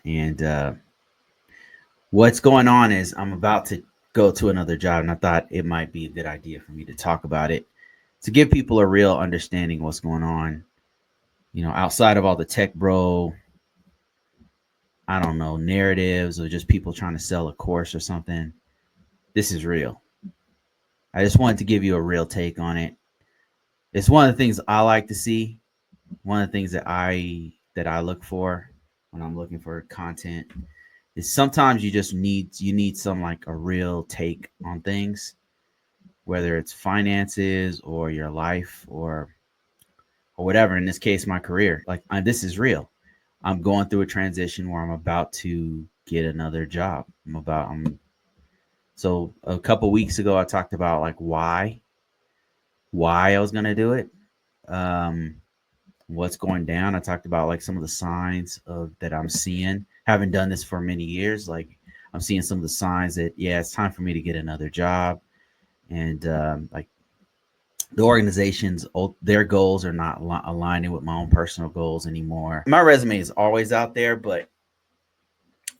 And what's going on is I'm about to go to another job, and I thought it might be a good idea for me to talk about it to give people a real understanding of what's going on. Outside of all the tech bro, I don't know, narratives or just people trying to sell a course or something. This is real. I just wanted to give you a real take on it. It's one of the things I like to see. One of the things that I look for when I'm looking for content is sometimes you need some like a real take on things, whether it's finances or your life or whatever. In this case, my career. Like this is real. I'm going through a transition where I'm about to get another job. So a couple weeks ago I talked about like why I was gonna do it. Um, what's going down. I talked about like some of the signs of that I'm seeing. Haven't done this for many years. Like I'm seeing some of the signs that yeah, it's time for me to get another job. And like the organizations, their goals are not aligning with my own personal goals anymore. My resume is always out there, but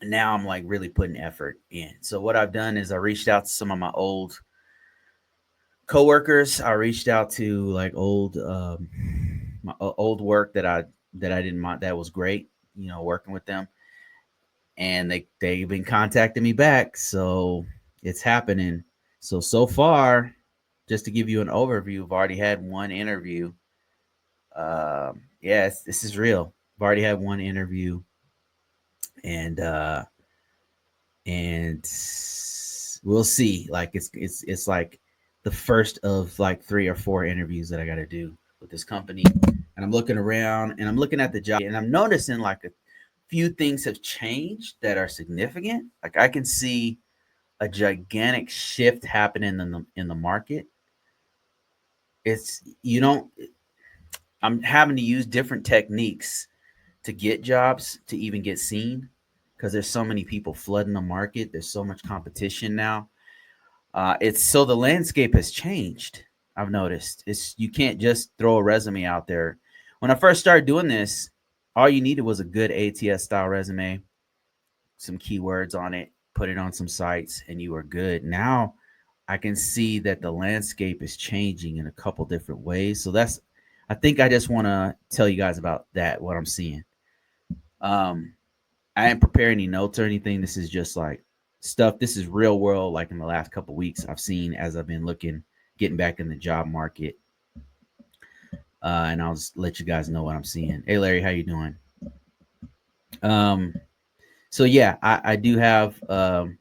now I'm like really putting effort in. So what I've done is I reached out to some of my old coworkers. I reached out to like my old work that I didn't mind, that was great, working with them, and they've been contacting me back. So it's happening. So far, just to give you an overview, I've already had one interview. Yeah, this is real. I've already had one interview, and and we'll see. Like it's like the first of like 3 or 4 interviews that I got to do with this company. And I'm looking around and I'm looking at the job and I'm noticing like a few things have changed that are significant. Like I can see a gigantic shift happening in the market. It's you don't I'm having to use different techniques to get jobs, to even get seen, because there's so many people flooding the market. There's so much competition now. It's so the landscape has changed. I've noticed it's you can't just throw a resume out there. When I first started doing this, all you needed was a good ATS style resume, some keywords on it, put it on some sites, and you were good. Now I can see that the landscape is changing in a couple different ways. So I think I just want to tell you guys about that, what I'm seeing. Um, I didn't prepare any notes or anything. This is just like stuff. This is real world. Like in the last couple weeks, I've seen as I've been looking, getting back in the job market. And I'll just let you guys know what I'm seeing. Hey, Larry, how you doing? Um, so yeah, I do have some